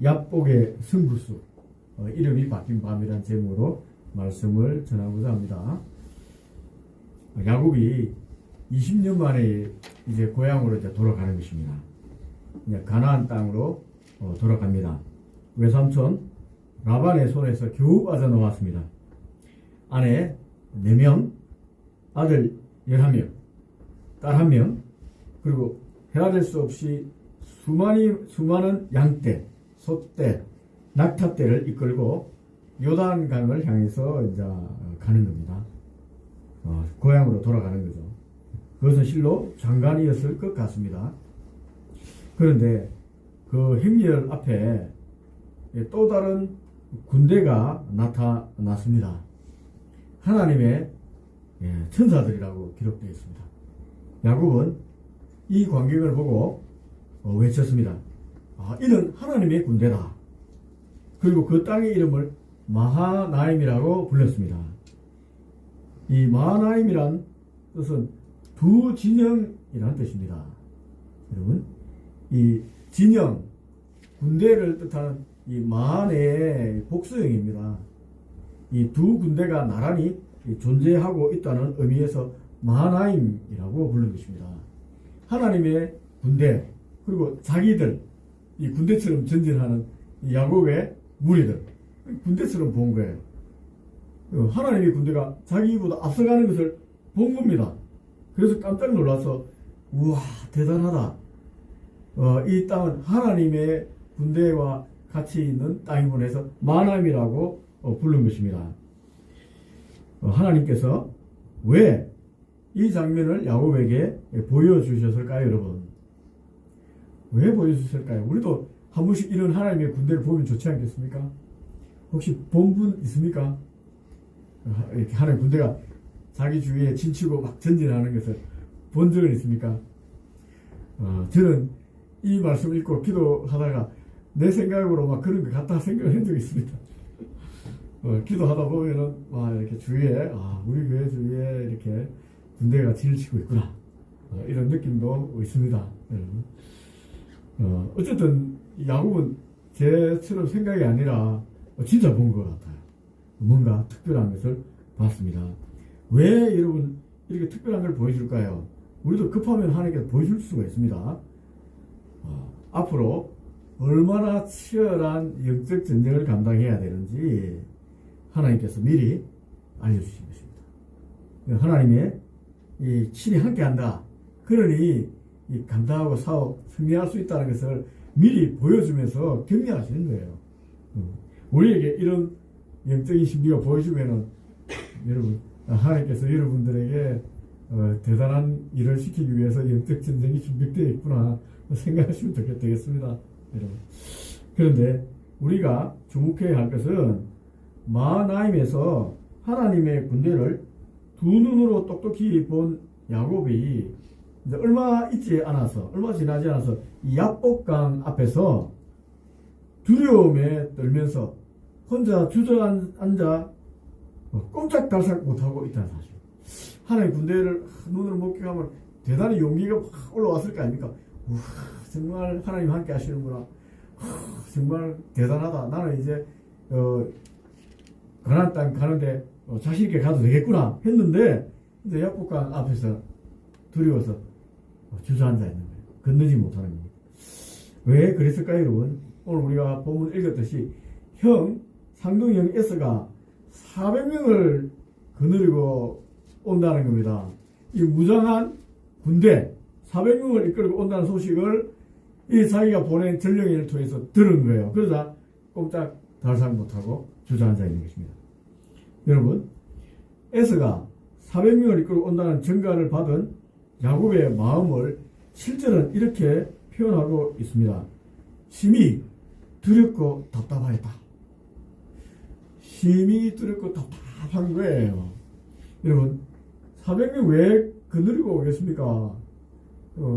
야복의 승부수, 이름이 바뀐 밤이란 제목으로 말씀을 전하고자 합니다. 야곱이 20년 만에 이제 고향으로 이제 돌아가는 것입니다. 이제 가나안 땅으로 돌아갑니다. 외삼촌 라반의 손에서 겨우 빠져나왔습니다. 아내 4명, 아들 11명, 딸 1명, 그리고 헤아릴 수 없이 수많은 양떼, 소떼, 낙타떼를 이끌고 요단강을 향해서 이제 가는 겁니다. 고향으로 돌아가는 거죠. 그것은 실로 장관이었을 것 같습니다. 그런데 그 행렬 앞에 또 다른 군대가 나타났습니다. 하나님의 천사들이라고 기록되어 있습니다. 야곱은 이 광경을 보고 외쳤습니다. 이는 하나님의 군대다. 그리고 그 땅의 이름을 마하나임이라고 불렀습니다. 이 마하나임이란 뜻은 두 진영이라는 뜻입니다. 여러분, 이 진영, 군대를 뜻하는 이 마한의 복수형입니다. 이 두 군대가 나란히 존재하고 있다는 의미에서 마하나임이라고 부른 것입니다. 하나님의 군대, 그리고 자기들, 이 군대처럼 전진하는 이 야곱의 무리들, 군대처럼 본 거예요. 하나님의 군대가 자기보다 앞서가는 것을 본 겁니다. 그래서 깜짝 놀라서 우와 대단하다. 이 땅은 하나님의 군대와 같이 있는 땅이구나 해서 마하나임이라고 부른 것입니다. 하나님께서 왜 이 장면을 야곱에게 보여주셨을까요, 여러분? 왜 보여주셨을까요? 우리도 한 번씩 이런 하나님의 군대를 보면 좋지 않겠습니까? 혹시 본 분 있습니까? 이렇게 하나님의 군대가 자기 주위에 진치고 막 전진하는 것을 본 적은 있습니까? 저는 이 말씀을 읽고 기도하다가 내 생각으로 막 그런 것 같다 생각을 한 적이 있습니다. 기도하다 보면은 이렇게 주위에 우리 교회 주위에 이렇게 군대가 진을 치고 있구나, 이런 느낌도 있습니다. 어쨌든 야곱은 제처럼 생각이 아니라 진짜 본 것 같아요. 뭔가 특별한 것을 봤습니다. 왜 여러분 이렇게 특별한 걸 보여줄까요? 우리도 급하면 하나님께서 보여줄 수가 있습니다. 앞으로 얼마나 치열한 영적 전쟁을 감당해야 되는지 하나님께서 미리 알려주신 것입니다. 하나님의 이 친히 함께한다. 그러니 이 감당하고 싸워 승리할 수 있다는 것을 미리 보여주면서 격려하시는 거예요. 우리에게 이런 영적인 신비가 보여주면은 여러분, 하나님께서 여러분들에게 대단한 일을 시키기 위해서 영적 전쟁이 준비되어 있구나 생각하시면 되겠습니다, 여러분. 그런데 우리가 주목해야 할 것은 마하나임에서 하나님의 군대를 두 눈으로 똑똑히 본 야곱이 이제 얼마 지나지 않아서 이 야복강 앞에서 두려움에 떨면서 혼자 주저앉아 꼼짝달싹 못하고 있다는 사실. 하나님의 군대를 눈으로 목격하면 대단히 용기가 확 올라왔을 거 아닙니까? 우와, 정말 하나님 함께 하시는구나. 정말 대단하다. 나는 이제 가나안 땅 가는데 자신 있게 가도 되겠구나 했는데 이제 야복강 앞에서 두려워서 주저앉아 있는 거예요. 건너지 못하는 거예요. 왜 그랬을까요, 여러분? 오늘 우리가 본문 읽었듯이 상둥이 형 에서가 400명을 거느리고 온다는 겁니다. 이 무장한 군대 400명을 이끌고 온다는 소식을 이 자기가 보낸 전령인을 통해서 들은 거예요. 그러자 꼼짝 달싹 못하고 주저앉아 있는 것입니다. 여러분, 에서가 400명을 이끌고 온다는 전가를 받은 야곱의 마음을 7절은 이렇게 표현하고 있습니다. 심히 두렵고 답답하였다. 심히 두렵고 답답한 거예요. 여러분, 400명 왜 거느리고 오겠습니까?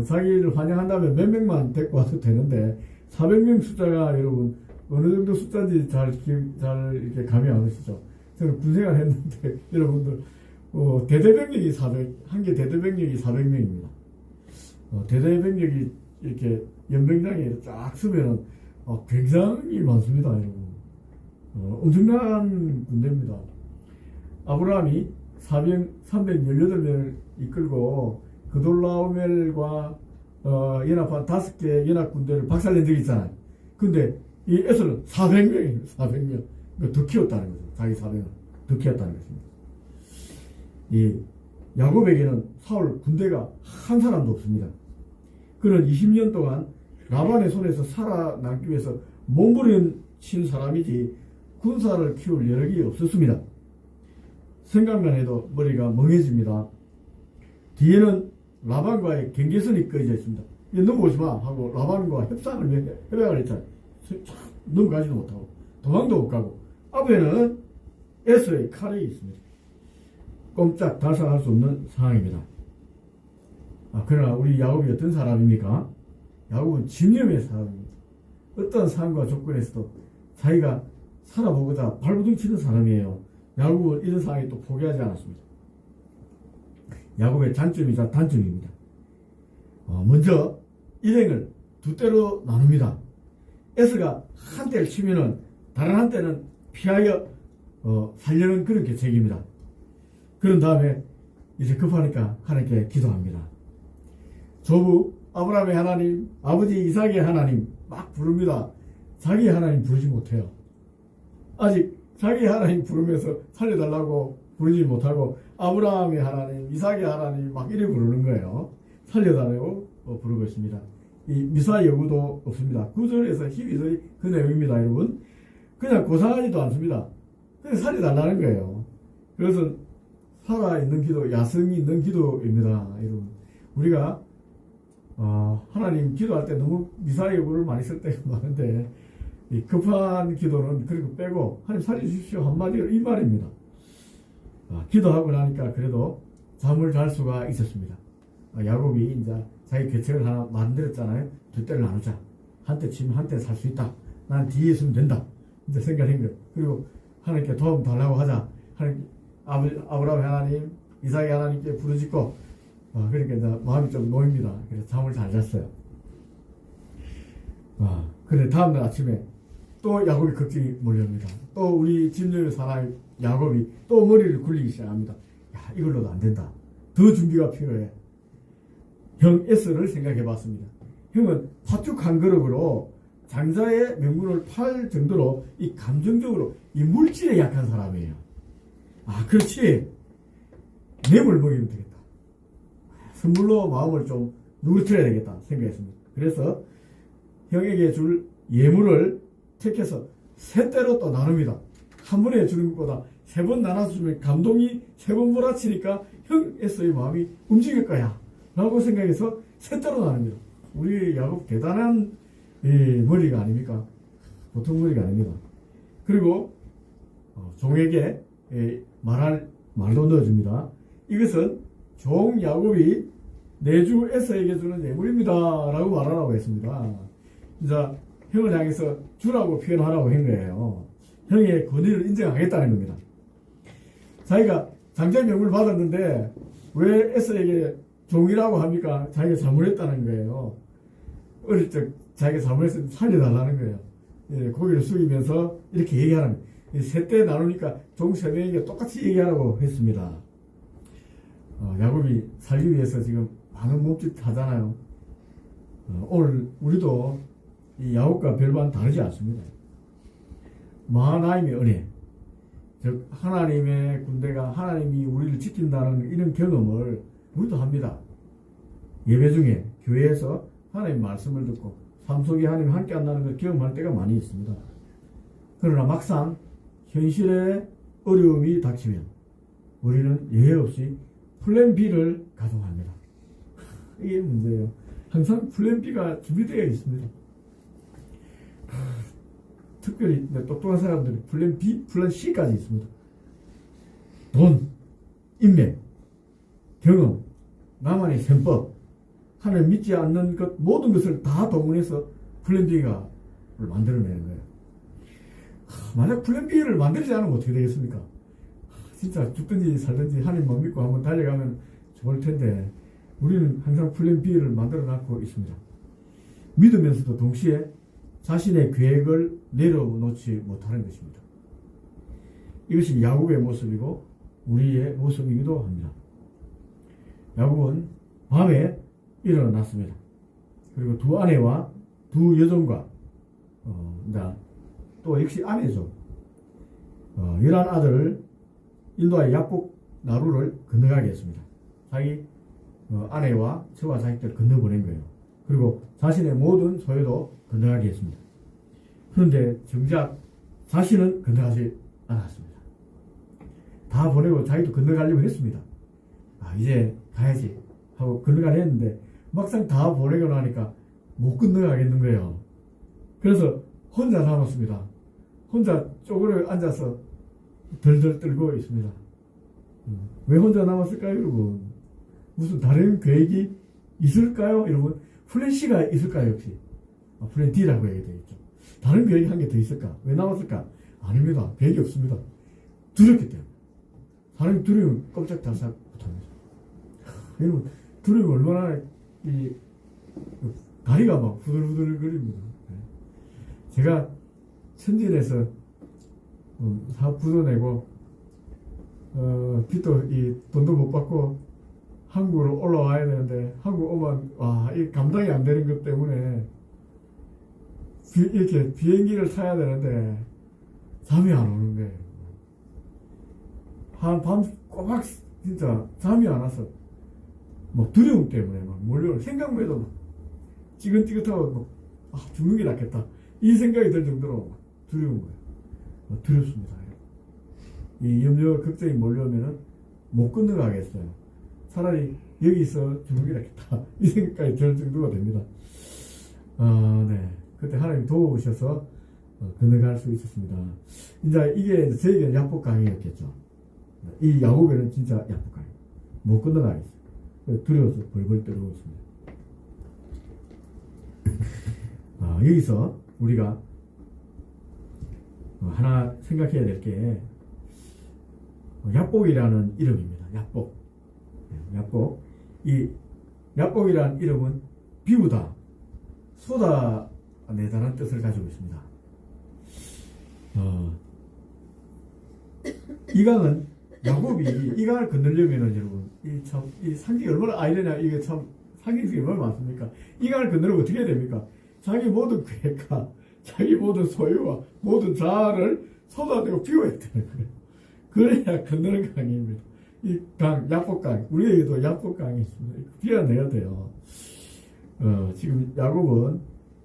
자기를 환영한다면 몇 명만 데리고 와도 되는데 400명 숫자가 여러분 어느 정도 숫자인지 잘 이렇게 감이 안 오시죠? 저는 군생활 했는데 여러분들 대대병력이 한 개 대대병력이 400명입니다. 대대병력이 이렇게 연병장에 쫙 서면은 굉장히 많습니다, 여러분. 엄청난 군대입니다. 아브라함이 318명을 이끌고 그돌라오멜과 연합한 5개 연합 군대를 박살낸 적이 있잖아요. 근데 이 에서는 400명이에요. 400명. 더 키웠다는 거죠. 자기 400명. 더 키웠다는 것입니다. 이 야곱에게는 사울 군대가 한 사람도 없습니다. 그는 20년 동안 라반의 손에서 살아남기 위해서 몸부림친 사람이지 군사를 키울 여력이 없었습니다. 생각만 해도 머리가 멍해집니다. 뒤에는 라반과의 경계선이 꺼져 있습니다. 넘어오지 마 하고 라반과 협약을 했잖아요. 넘어가지도 못하고 도망도 못 가고 앞에는 에서의 칼이 있습니다. 꼼짝 달싹할 수 없는 상황입니다. 그러나 우리 야곱이 어떤 사람입니까? 야곱은 집념의 사람입니다. 어떤 상황과 조건에서도 자기가 살아보고자 발버둥 치는 사람이에요. 야곱은 이런 상황에 또 포기하지 않았습니다. 야곱의 장점이자 단점입니다. 먼저 일행을 두 때로 나눕니다. 에서가 한 대를 치면은 다른 한 대는 피하여 살려는 그런 계책입니다. 그런 다음에 이제 급하니까 하나님께 기도합니다. 조부 아브라함의 하나님, 아버지 이삭의 하나님 막 부릅니다. 자기 하나님 부르지 못해요. 아직 자기 하나님 부르면서 살려달라고 부르지 못하고 아브라함의 하나님, 이삭의 하나님 막 이래 부르는 거예요. 살려달라고 부르고 있습니다. 이 미사 여구도 없습니다. 9절에서 12절이 그 내용입니다, 여러분. 그냥 고상하지도 않습니다. 그냥 살려달라는 거예요. 그래서 살아있는 기도, 야성이 있는 기도입니다, 여러분. 우리가 하나님 기도할 때 너무 미사 여구를 많이 쓸 때가 많은데 이 급한 기도는 그리고 빼고 하나님 살려주십시오 한마디로 이 말입니다. 기도하고 나니까 그래도 잠을 잘 수가 있었습니다. 야곱이 이제 자기 계책을 하나 만들었잖아요. 두 때를 나누자. 한 때 치면 한 때 살 수 있다. 난 뒤에 있으면 된다. 이제 생각한 거예요. 그리고 하나님께 도움 달라고 하자. 하나님, 아브라함 하나님, 이삭의 하나님께 부르짖고, 그러니까 이제 마음이 좀 놓입니다. 그래서 잠을 잘 잤어요. 그런데 다음날 아침에 또 야곱이 걱정이 몰려옵니다. 또 우리 집념의 사나이 야곱이 또 머리를 굴리기 시작합니다. 야, 이걸로도 안 된다. 더 준비가 필요해. 형 에스를 생각해 봤습니다. 형은 팥죽 한 그릇으로 장자의 명분을 팔 정도로 이 감정적으로 이 물질에 약한 사람이에요. 그렇지. 뇌물 먹이면 되겠다. 선물로 마음을 좀 누그러뜨려야 되겠다 생각했습니다. 그래서 형에게 줄 예물을 택해서 세 때로 또 나눕니다. 한 번에 주는 것보다 세 번 나눠서 주면 감동이 세 번 몰아치니까 형 에서의 마음이 움직일 거야 라고 생각해서 세 때로 나눕니다. 우리 야곱 대단한 머리가 아닙니까? 보통 머리가 아닙니다. 그리고 종에게 말할 말도 넣어줍니다. 이것은 종 야곱이 내주 에서에게 주는 예물입니다 라고 말하라고 했습니다. 이제 형을 향해서 주라고 표현하라고 한 거예요. 형의 권위를 인정하겠다는 겁니다. 자기가 장자의 명분을 받았는데 왜 에서에게 종이라고 합니까? 자기가 잘못했다는 거예요. 어릴 적 자기가 잘못했으면 살려달라는 거예요. 고개를 숙이면서 이렇게 얘기하는 거예요. 세 때 나누니까 종 세 명에게 똑같이 얘기하라고 했습니다. 야곱이 살기 위해서 지금 많은 몸짓 하잖아요. 오늘 우리도 이 야곱과 별반 다르지 않습니다. 마하나임의 은혜, 즉 하나님의 군대가 하나님이 우리를 지킨다는 이런 경험을 우리도 합니다. 예배 중에 교회에서 하나님 말씀을 듣고 삶 속에 하나님이 함께 한다는 걸 경험할 때가 많이 있습니다. 그러나 막상 현실의 어려움이 닥치면 우리는 예외 없이 플랜 B를 가동합니다. 이게 문제예요. 항상 플랜 B가 준비되어 있습니다. 특별히 똑똑한 사람들이 플랜 B, 플랜 C까지 있습니다. 돈, 인맥, 경험, 나만의 셈법, 하나님 믿지 않는 것 모든 것을 다 동원해서 플랜 B가 만들어내는 거예요. 만약 플랜 B를 만들지 않으면 어떻게 되겠습니까? 진짜 죽든지 살든지 하나님만 믿고 한번 달려가면 좋을 텐데 우리는 항상 플랜 B를 만들어 놨고 있습니다. 믿으면서도 동시에 자신의 계획을 내려놓지 못하는 것입니다. 이것이 야곱의 모습이고 우리의 모습이기도 합니다. 야곱은 밤에 일어났습니다. 그리고 두 아내와 두 여종과 또 역시 아내죠. 11아들을 인도하여 야복 나루를 건너가게 했습니다. 자기 아내와 저와 자식들을 건너보낸 거예요. 그리고 자신의 모든 소유도 건너가게 했습니다. 그런데 정작 자신은 건너가지 않았습니다. 다 보내고 자기도 건너가려고 했습니다. 이제 가야지 하고 건너가려 했는데 막상 다 보내고 나니까 못 건너가겠는 거예요. 그래서 혼자 남았습니다. 혼자 쪼그려 앉아서 덜덜 떨고 있습니다. 왜 혼자 남았을까요, 여러분? 무슨 다른 계획이 있을까요, 여러분? 플랜 C가 있을까요, 역시? 플랜 D라고 해야 되겠죠. 다른 계획이 한 개 더 있을까? 왜 남았을까? 아닙니다. 계획이 없습니다. 두렵기 때문에. 사람이 두려우면 깜짝 달싹 못합니다. 여러분, 두려우면 얼마나 다리가 막 후들후들 거립니다. 제가 천진에서 사업부도 내고 빚도 돈도 못 받고 한국으로 올라와야 되는데 한국 오면 이 감당이 안 되는 것 때문에 이렇게 비행기를 타야 되는데 잠이 안 오는 거예요. 한 밤 꼬박 진짜 잠이 안 와서 막 두려움 때문에 막 몰려오는 생각만 해도 막 찌긋찌긋하고 막 죽는 게 낫겠다 이 생각이 들 정도로 두려운 거예요. 두렵습니다. 이 염려 걱정이 몰려오면은 못 건너가겠어요. 차라리 여기서 죽는 게 낫겠다 이 생각까지 들 정도가 됩니다. 네. 그때 하나님 도우셔서 건너갈 수 있었습니다. 이제 이게 저에게는 약복강이었겠죠. 이 야곱에는 진짜 약복강이 못 건너가겠어요. 두려워서 벌벌 떨고 있습니다. 여기서 우리가 하나 생각해야 될 게 야복이라는 이름입니다. 야복. 야복. 이 야복이라는 이름은 비우다, 쏟아내다라는 뜻을 가지고 있습니다. 이강은 야곱이 이 강을 건너려면은 여러분 이 상징이 얼마나 아이러니하 이게 참 상징이 얼마나 많습니까? 이 강을 건너려면 어떻게 해야 됩니까? 자기 모든 계획과 자기 모든 소유와 모든 자아를 쏟아내고 비워야 되는 거예요. 그래야 건너는 강입니다. 이 강, 야복강, 우리에게도 야복강이 있습니다. 비워내야 돼요. 지금 야곱은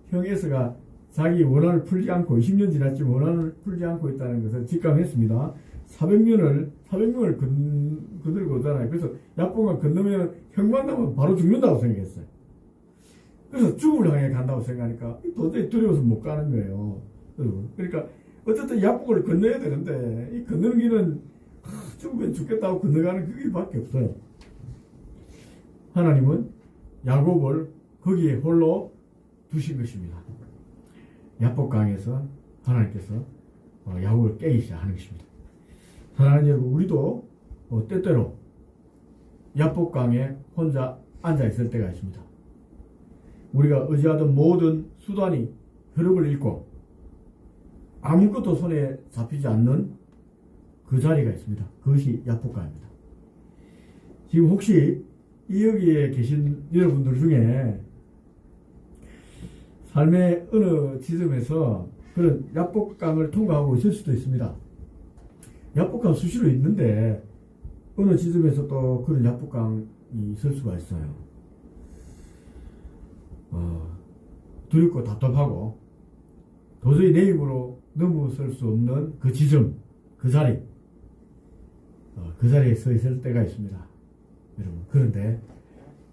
형 에서가 자기 원한을 풀지 않고 20년 지났지만 원한을 풀지 않고 있다는 것을 직감했습니다. 400년을 거들고 오잖아요. 그래서 야복강 건너면 형 만나면 바로 죽는다고 생각했어요. 그래서 죽음을 향해 간다고 생각하니까 도저히 두려워서 못 가는 거예요. 그러니까 어쨌든 야복을 건너야 되는데 이 건너는 길은 죽으면 죽겠다고 건너가는 그 길밖에 없어요. 하나님은 야곱을 거기에 홀로 두신 것입니다. 야복강에서 하나님께서 야곱을 깨기 시작하는 것입니다. 사랑하는 여러분, 우리도 때때로 야복강에 혼자 앉아 있을 때가 있습니다. 우리가 의지하던 모든 수단이 흐름을 잃고 아무것도 손에 잡히지 않는 그 자리가 있습니다. 그것이 야복강입니다. 지금 혹시 여기에 계신 여러분들 중에 삶의 어느 지점에서 그런 야복강을 통과하고 있을 수도 있습니다. 야복강 수시로 있는데 어느 지점에서 또 그런 야복강이 있을 수가 있어요. 두렵고 답답하고 도저히 내 힘으로 넘어설 수 없는 그 지점, 그 자리, 그 자리에 서 있을 때가 있습니다. 여러분, 그런데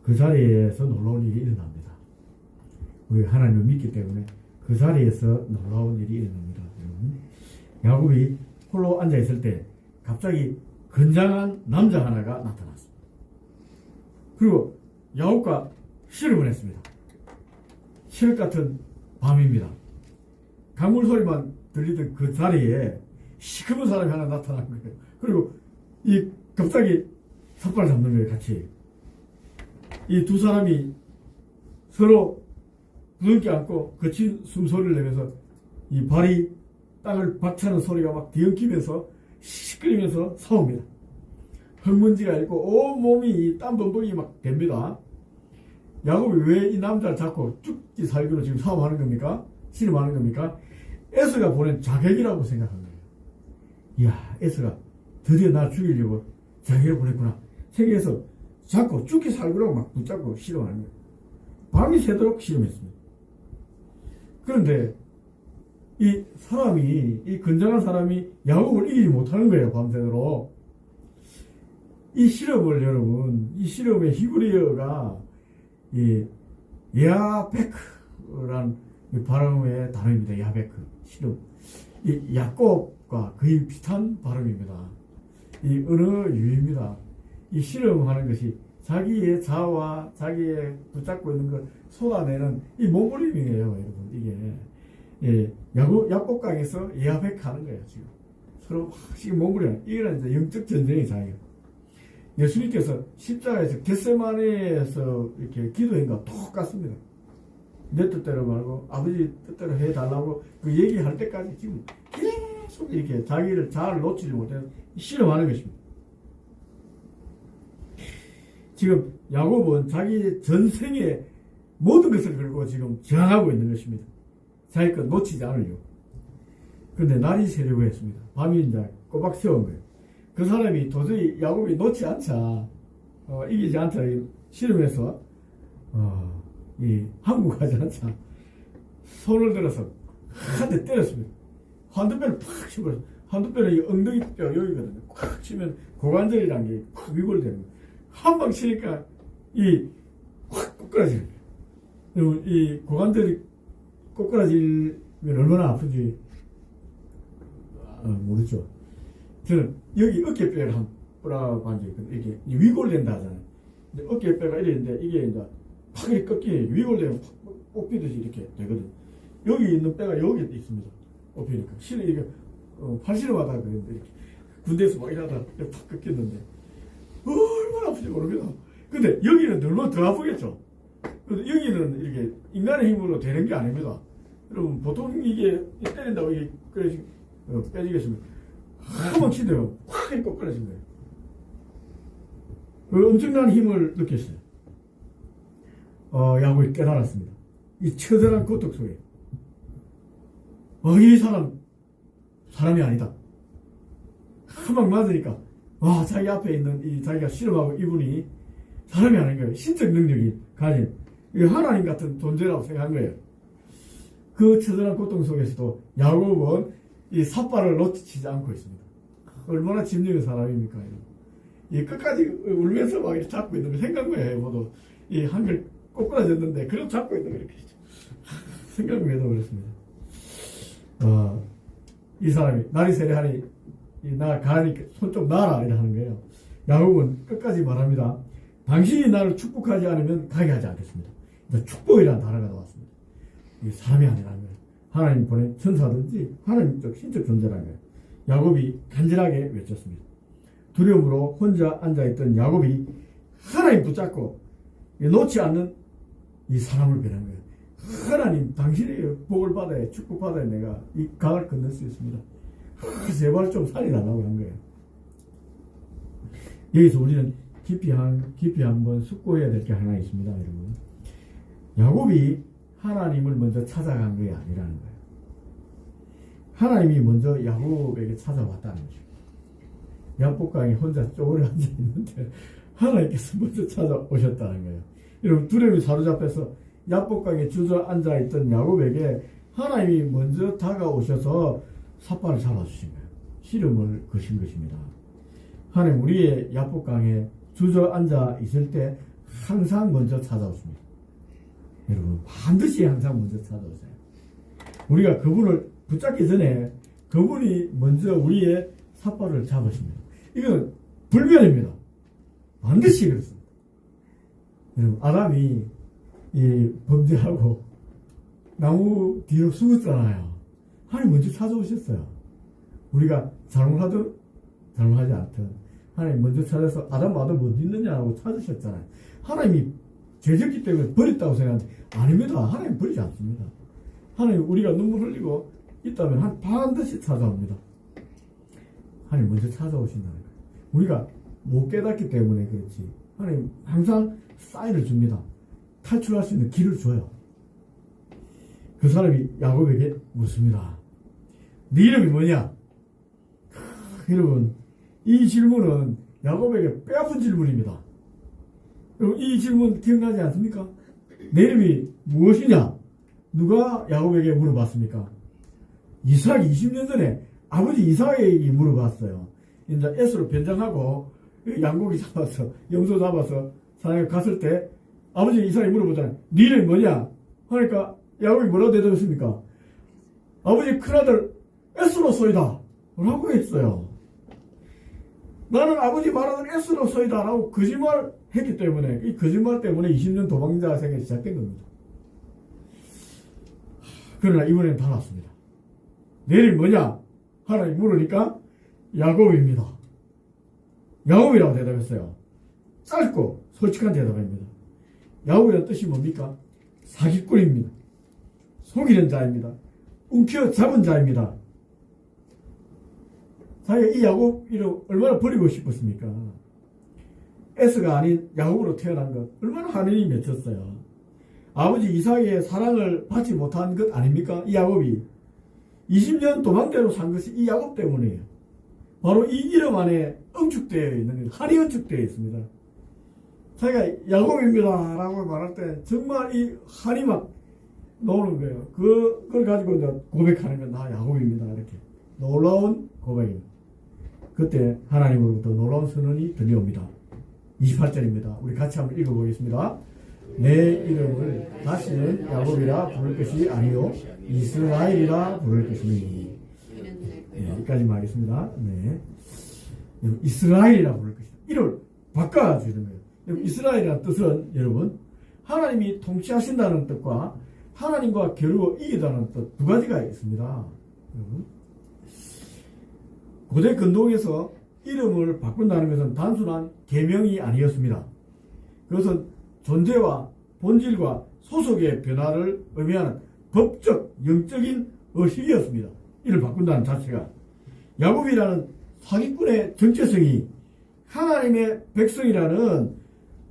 그 자리에서 놀라운 일이 일어납니다. 우리 하나님을 믿기 때문에 그 자리에서 놀라운 일이 일어납니다. 여러분, 야곱이 홀로 앉아 있을 때 갑자기 건장한 남자 하나가 나타났습니다. 그리고 야곱과 시를 보냈습니다. 실 같은 밤입니다. 강물 소리만 들리던 그 자리에 시커먼 사람이 하나 나타난 거예요. 그리고 갑자기 삿발 잡는 거예요, 같이. 이 두 사람이 서로 부둥켜 안고 거친 숨소리를 내면서 이 발이 땅을 박차는 소리가 막 뒤엉키면서 시끌리면서 싸웁니다. 흙먼지가 있고 온 몸이 땀 범벅이 막 됩니다. 야곱이 왜 이 남자를 잡고 죽기 살기로 지금 싸움하는 겁니까? 씨름하는 겁니까? 에서가 보낸 자객이라고 생각한 거예요. 이야, 에서가 드디어 날 죽이려고 자객을 보냈구나. 세계에서 잡고 죽기 살기로 막 붙잡고 씨름하는 거예요. 밤이 새도록 씨름했습니다. 그런데 이 사람이, 이 건장한 사람이 야곱을 이기지 못하는 거예요, 밤새도록. 이 실험을 여러분, 이 실험의 히브리어가 이 야베크란 발음의 단어입니다. 야베크 실험. 이 야곱과 거의 비슷한 발음입니다. 이 언어 유희입니다. 이 실험하는 것이 자기의 자아와 자기의 붙잡고 있는 걸 쏟아내는 이 몸부림이에요, 여러분. 이게 야곱강에서 야베크 하는 거예요, 지금. 서로 지금 몸부림. 이거는 이제 영적 전쟁의 장이에요. 예수님께서 십자가에서 겟세마네에서 이렇게 기도한 거 똑같습니다. 내 뜻대로 말고 아버지 뜻대로 해달라고 그 얘기할 때까지 지금 계속 이렇게 자기를 잘 놓치지 못해서 실험하는 것입니다. 지금 야곱은 자기 전생의 모든 것을 걸고 지금 저항하고 있는 것입니다. 자기 것 놓치지 않으려고. 그런데 날이 새려고 했습니다. 밤이 이제 꼬박 세운 거예요. 그 사람이 도저히 야곱이 놓지 않자, 이기지 않자, 실험해서, 한국 가지 않자, 손을 들어서 한 대 때렸습니다. 한두 배를 팍 치버렸어요. 한두 배는 이 엉덩이 뼈 여기거든요. 콱 치면 고관절이란 게 콱 위골되는 거예요. 한 방 치니까 확 꼬꾸라지는 거예요. 이 고관절이 꼬꾸라지면 얼마나 아픈지, 모르죠. 저는 여기 어깨뼈를 한 뿌라고 한 적이 있거든요. 이렇게 위골된다 하잖아요. 어깨뼈가 이랬는데 이게 이제 팍 이렇게 꺾이면 위골되면 팍 뽑히듯이 이렇게 되거든요. 여기 있는 뼈가 여기 있습니다. 뽑히니까. 실은 이게 팔씨름하다 그랬는데 이렇게 군대에서 막 이러다 팍 꺾였는데 얼마나 아픈지 모릅니다. 근데 여기는 얼마나 더 아프겠죠. 근데 여기는 이렇게 인간의 힘으로 되는 게 아닙니다. 여러분 보통 이게 때린다고 이게 빼지겠습니다. 한번 치대요. 확 꼬꾸라진 거예요. 그 엄청난 힘을 느꼈어요. 야곱이 깨달았습니다. 이 처절한 고통 속에. 이 사람이 아니다. 한 방 맞으니까, 자기 앞에 있는 이 자기가 실험하고 이분이 사람이 아닌 거예요. 신적 능력이 가진, 하나님 같은 존재라고 생각한 거예요. 그 처절한 고통 속에서도 야곱은 이 삿발을 놓치지 않고 있습니다. 얼마나 짐승의 사람입니까? 이 끝까지 울면서 막 이렇게 잡고 있는 거 생각만 해요, 모두. 이 한결 꼬꾸라졌는데, 그럼 잡고 있는 거 이렇게. 생각만 해도 그렇습니다. 이 사람이, 날이 세례하니, 나 가니까 손 좀 놔라, 이래 하는 거예요. 야곱은 끝까지 말합니다. 당신이 나를 축복하지 않으면 가게 하지 않겠습니다. 축복이라는 단어가 나왔습니다. 이게 사람이 아니라는 거예요. 하나님 보낸 천사든지 하나님적 신적 존재라는 거예요. 야곱이 간절하게 외쳤습니다. 두려움으로 혼자 앉아있던 야곱이 하나님 붙잡고 놓지 않는 이 사람을 변한 거예요. 하나님 당신의 복을 받아야 축복받아야 내가 이 강을 건널 수 있습니다. 제발 좀 살리달라고 한 거예요. 여기서 우리는 깊이 한번 숙고해야 될 게 하나 있습니다, 여러분. 야곱이 하나님을 먼저 찾아간 게 아니라는 거예요. 하나님이 먼저 야곱에게 찾아왔다는 거죠. 야복강에 혼자 쪼그려 앉아있는데 하나님께서 먼저 찾아오셨다는 거예요. 여러분, 두려움이 사로잡혀서 야복강에 주저앉아있던 야곱에게 하나님이 먼저 다가오셔서 삿발을 잡아주신 거예요. 시름을 거신 것입니다. 하나님 우리의 야복강에 주저앉아 있을 때 항상 먼저 찾아오십니다. 여러분, 반드시 항상 먼저 찾아오세요. 우리가 그분을 붙잡기 전에 그분이 먼저 우리의 삿발을 잡으십니다. 이건 불변입니다. 반드시 그렇습니다. 여러분, 아담이 이 범죄하고 나무 뒤로 숨었잖아요. 하나님 먼저 찾아오셨어요. 우리가 잘못하든 잘못하지 않든 하나님 먼저 찾아서 아담 아들 어디 있느냐고 찾으셨잖아요. 하나님이 죄졌기 때문에 버렸다고 생각하는데 아닙니다. 하나님 버리지 않습니다. 하나님 우리가 눈물 흘리고 있다면 반드시 찾아옵니다. 하나님 먼저 찾아오신다는 거예요. 우리가 못 깨닫기 때문에 그렇지. 하나님 항상 사인을 줍니다. 탈출할 수 있는 길을 줘요. 그 사람이 야곱에게 묻습니다. 네 이름이 뭐냐? 여러분, 이 질문은 야곱에게 뼈아픈 질문입니다. 여러분, 이 질문 기억나지 않습니까? 내 이름이 무엇이냐? 누가 야곱에게 물어봤습니까? 이삭이 20년 전에 아버지 이삭에게 물어봤어요. 이제 에스로 변장하고 양고기 잡아서 염소 잡아서 사람이 갔을 때 아버지 이삭이 물어보잖아요. 네 이름이 뭐냐? 하니까 야곱이 뭐라고 대답했습니까? 아버지 큰아들 에스로소이다 라고 했어요. 나는 아버지 말하는 에스로소이다 라고 거짓말 했기 때문에 이 거짓말 때문에 20년 도망자 생활이 시작된 겁니다. 그러나 이번엔 달랐습니다. 내 이름이 뭐냐? 하나님 물으니까 야곱입니다. 야곱이라고 대답했어요. 짧고 솔직한 대답입니다. 야곱이라는 뜻이 뭡니까? 사기꾼입니다. 속이는 자입니다. 움켜 잡은 자입니다. 자기가 이 야곱 이름 얼마나 버리고 싶었습니까? 에스가 아닌 야곱으로 태어난 것 얼마나 하느님이 맺혔어요. 아버지 이삭의 사랑을 받지 못한 것 아닙니까? 이 야곱이 20년 도망대로 산 것이 이 야곱 때문이에요. 바로 이 이름 안에 응축되어 있는 거예요. 한이 응축되어 있습니다. 자기가 야곱입니다 라고 말할 때 정말 이 한이 막 나오는 거예요. 그걸 가지고 이제 고백하는 건 나 야곱입니다. 이렇게 놀라운 고백입니다. 그때 하나님으로부터 놀라운 선언이 들려옵니다. 28절입니다. 우리 같이 한번 읽어보겠습니다. 내 이름을 다시는 야곱이라 부를 것이 아니요 이스라엘이라 부를 것이니. 네, 여기까지만 하겠습니다. 네. 이스라엘이라 부를 것이다. 이름을 바꿔주는 거예요. 이스라엘이라는 뜻은 여러분 하나님이 통치하신다는 뜻과 하나님과 겨루어 이기다는 뜻 두 가지가 있습니다. 여러분. 고대 근동에서 이름을 바꾼다는 것은 단순한 계명이 아니었습니다. 그것은 존재와 본질과 소속의 변화를 의미하는 법적, 영적인 의식이었습니다. 이를 바꾼다는 자체가. 야곱이라는 사기꾼의 정체성이 하나님의 백성이라는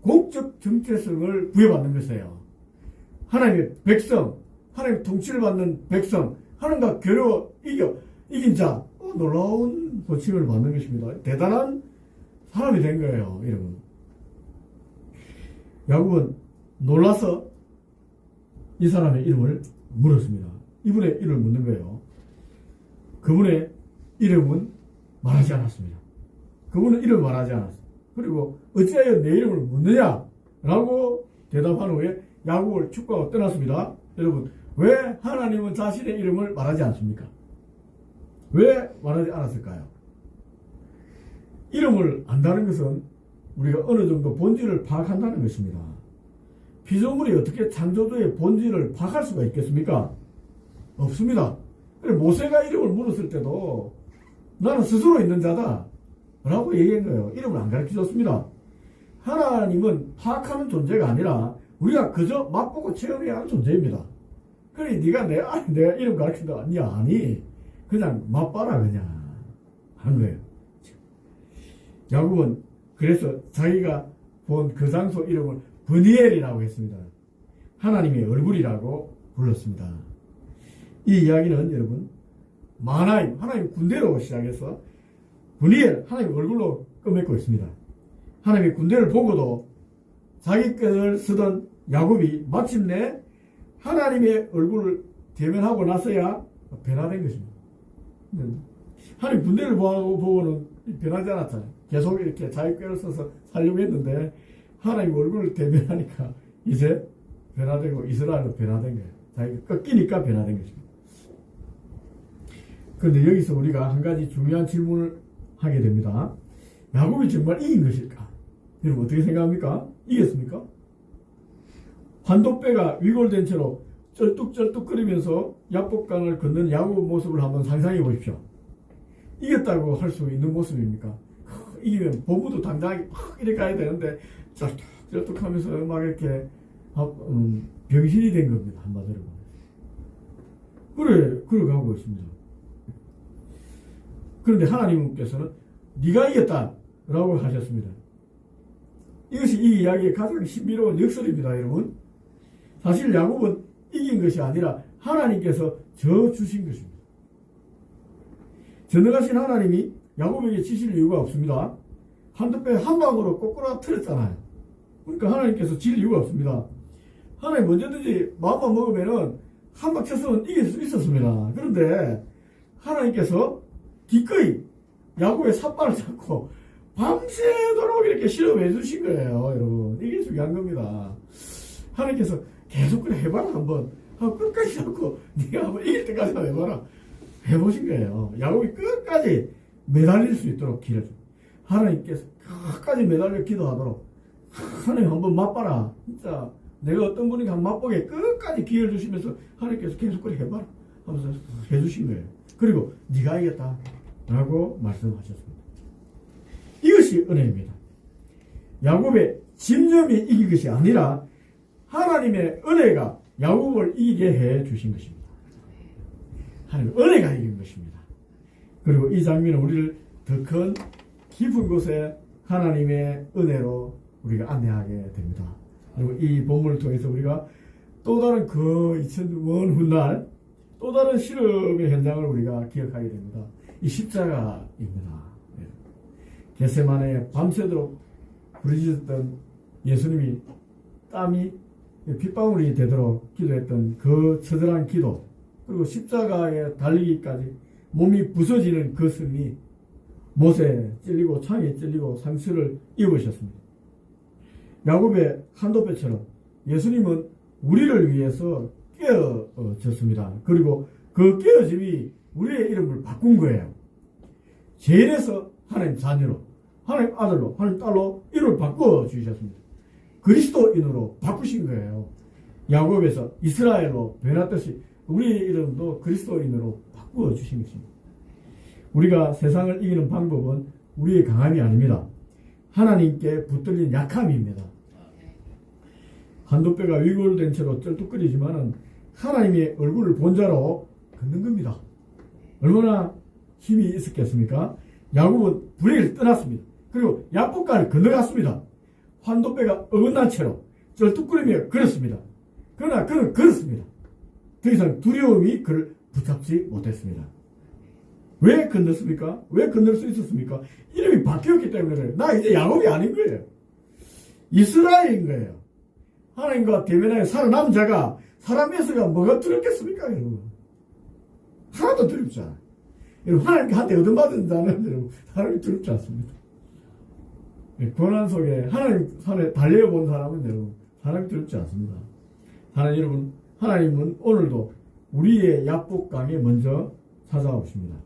공적 정체성을 부여받는 것이에요. 하나님의 백성, 하나님의 통치를 받는 백성, 하나님과 겨루어 이긴 자, 놀라운 호칭을 받는 것입니다. 대단한 사람이 된 거예요, 여러분. 야곱은 놀라서 이 사람의 이름을 물었습니다. 이분의 이름을 묻는 거예요. 그분의 이름은 말하지 않았습니다. 그분은 이름을 말하지 않았어요. 그리고 어찌하여 내 이름을 묻느냐? 라고 대답한 후에 야곱을 축구하고 떠났습니다. 여러분, 왜 하나님은 자신의 이름을 말하지 않습니까? 왜 말하지 않았을까요? 이름을 안다는 것은 우리가 어느 정도 본질을 파악한다는 것입니다. 피조물이 어떻게 창조주의 본질을 파악할 수가 있겠습니까? 없습니다. 그래 모세가 이름을 물었을 때도 나는 스스로 있는 자다 라고 얘기한 거예요. 이름을 안 가르쳐줬습니다. 하나님은 파악하는 존재가 아니라 우리가 그저 맛보고 체험해야 하는 존재입니다. 그래 네가 내가 이름 가르친다. 아니 그냥 맛봐라 그냥 하는 거예요. 야곱은 그래서 자기가 본 그 장소 이름을 브니엘이라고 했습니다. 하나님의 얼굴이라고 불렀습니다. 이 이야기는 여러분 마나임 하나님 군대로 시작해서 브니엘 하나님 얼굴로 끝맺고 있습니다. 하나님의 군대를 보고도 자기 것을 쓰던 야곱이 마침내 하나님의 얼굴을 대면하고 나서야 변화된 것입니다. 하나님 군대를 보고는 변하지 않았잖아요. 계속 이렇게 자기 꾀를 써서 살려고 했는데 하나님 얼굴을 대면하니까 이제 변화되고 이스라엘로 변화된 거예요. 자기가 꺾이니까 변화된 것입니다. 그런데 여기서 우리가 한 가지 중요한 질문을 하게 됩니다. 야곱이 정말 이긴 것일까? 여러분 어떻게 생각합니까? 이겼습니까? 환도뼈가 위골된 채로 쩔뚝쩔뚝거리면서 야복강을 걷는 야곱 모습을 한번 상상해 보십시오. 이겼다고 할 수 있는 모습입니까? 이기면 보부도 당당하게 이렇게 가야 되는데 쩔뚝쩔뚝하면서 막 이렇게 병신이 된 겁니다. 한마디로 말해서. 그래 가고 있습니다. 그런데 하나님께서는 네가 이겼다라고 하셨습니다. 이것이 이 이야기의 가장 신비로운 역설입니다, 여러분. 사실 야곱은 이긴 것이 아니라 하나님께서 져 주신 것입니다. 전능하신 하나님이 야곱에게 지실 이유가 없습니다. 한두 배 한 방으로 꼬꾸라 틀었잖아요. 그러니까 하나님께서 질 이유가 없습니다. 하나님 언제든지 마음만 먹으면은 한 방 쳤으면 이길 수 있었습니다. 그런데 하나님께서 기꺼이 야곱의 삿발을 잡고 밤새도록 이렇게 실험해 주신 거예요, 여러분. 이게 중요한 겁니다. 하나님께서 계속 그래 해봐라 한번 하고 끝까지 잡고 네가 한번 이길 때까지 해봐라 해보신 거예요. 야곱이 끝까지 매달릴 수 있도록 기를 줍니다. 하나님께서 끝까지 매달려 기도하도록 하나님 한번 맛봐라. 진짜 내가 어떤 분이 한번 맛보게 끝까지 기회를 주시면서 하나님께서 계속 그래 해봐라 하면서 해주신 거예요. 그리고 네가 이겼다 라고 말씀하셨습니다. 이것이 은혜입니다. 야곱의 집념이 이긴 것이 아니라 하나님의 은혜가 야곱을 이기게 해 주신 것입니다. 하나님의 은혜가 이긴 것입니다. 그리고 이 장면은 우리를 더 큰 깊은 곳에 하나님의 은혜로 우리가 안내하게 됩니다. 그리고 이 본문을 통해서 우리가 또 다른 그 2000원 훗날 또 다른 실험의 현장을 우리가 기억하게 됩니다. 이 십자가입니다. 겟세마네에 밤새도록 부르짖었던 예수님이 땀이 핏방울이 되도록 기도했던 그 처절한 기도, 그리고 십자가에 달리기까지 몸이 부서지는 그 승리, 못에 찔리고 창에 찔리고 상처를 입으셨습니다. 야곱의 한도배처럼 예수님은 우리를 위해서 깨어졌습니다. 그리고 그 깨어짐이 우리의 이름을 바꾼 거예요. 죄인에서 하나님 자녀로, 하나님 아들로, 하나님 딸로 이름을 바꿔 주셨습니다. 그리스도인으로 바꾸신 거예요. 야곱에서 이스라엘로 변했듯이 우리의 이름도 그리스도인으로 바꾸어 주신 것입니다. 우리가 세상을 이기는 방법은 우리의 강함이 아닙니다. 하나님께 붙들린 약함입니다. 한두 뼈가 위골된 채로 쩔뚝거리지만은 하나님의 얼굴을 본 자로 걷는 겁니다. 얼마나 힘이 있었겠습니까? 야곱은 불행을 떠났습니다. 그리고 야복강을 건너갔습니다. 환도뼈가 어긋난 채로 쩔뚝거리며 걸었습니다. 그러나 그는 걸었습니다. 더 이상 두려움이 그를 붙잡지 못했습니다. 왜 건넜습니까? 왜 건널 수 있었습니까? 이름이 바뀌었기 때문에 그래요. 나 이제 야곱이 아닌 거예요. 이스라엘인 거예요. 하나님과 대면하여 살아남은 자가 사람에서가 뭐가 두렵겠습니까, 여러분? 하나도 두렵지 않아요. 여러분, 하나님께 한테 얻어맞은 자는 여러분, 사람이 두렵지 않습니다. 고난 속에 하나님 산에 달려본 사람은 여러분, 사람이 두렵지 않습니다. 여러분, 하나님은 오늘도 우리의 약복강에 먼저 찾아오십니다.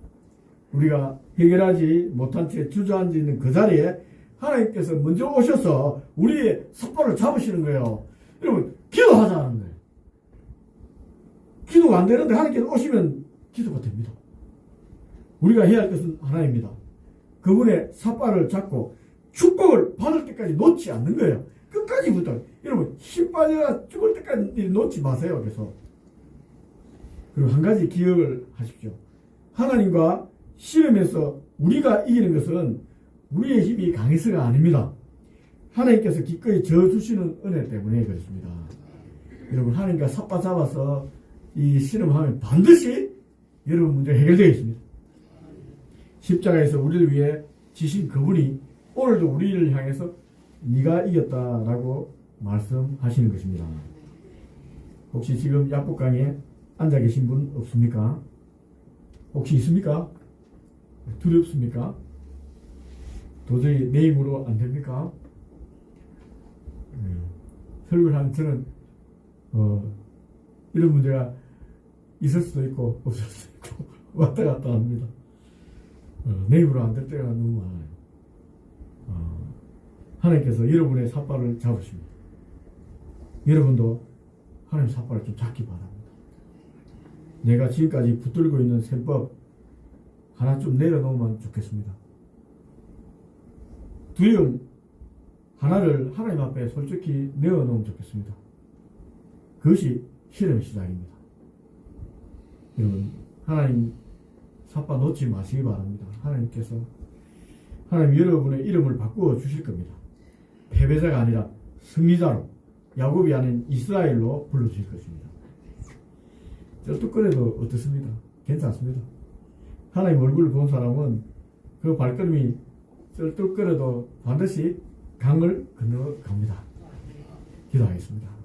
우리가 해결하지 못한 채 주저앉아 있는 그 자리에 하나님께서 먼저 오셔서 우리의 삿발을 잡으시는 거예요. 여러분, 기도하자는 거예요. 기도가 안 되는데 하나님께서 오시면 기도가 됩니다. 우리가 해야 할 것은 하나입니다. 그분의 삿발을 잡고 축복을 받을 때까지 놓지 않는 거예요. 끝까지 붙어. 여러분, 힘 빠져야 죽을 때까지 놓지 마세요. 그래서. 그리고 한 가지 기억을 하십시오. 하나님과 씨름에서 우리가 이기는 것은 우리의 힘이 강해서가 아닙니다. 하나님께서 기꺼이 져주시는 은혜 때문에 그렇습니다. 여러분, 하나님과 삿바 잡아서 이 씨름하면 반드시 여러분 문제가 해결되어 있습니다. 십자가에서 우리를 위해 지신 그분이 오늘도 우리를 향해서 네가 이겼다라고 말씀하시는 것입니다. 혹시 지금 약복강에 앉아 계신 분 없습니까? 혹시 있습니까? 두렵습니까? 도저히 내 힘으로 안 됩니까? 설교를 하는 저는 이런 문제가 있을 수도 있고 없을 수도 있고 왔다 갔다 합니다. 내 힘으로 안 될 때가 너무 많아요. 하나님께서 여러분의 삿발을 잡으십니다. 여러분도 하나님 삿발을 좀 잡기 바랍니다. 내가 지금까지 붙들고 있는 셈법 하나 좀 내려놓으면 좋겠습니다. 두려움 하나를 하나님 앞에 솔직히 내어놓으면 좋겠습니다. 그것이 실험의 시작입니다. 여러분, 하나님 삿바 놓지 마시기 바랍니다. 하나님 여러분의 이름을 바꾸어 주실 겁니다. 패배자가 아니라 승리자로, 야곱이 아닌 이스라엘로 불러주실 것입니다. 쩔뚝거려도 어떻습니까? 괜찮습니다. 하나님 얼굴을 본 사람은 그 발걸음이 쩔뚝거려도 반드시 강을 건너갑니다. 기도하겠습니다.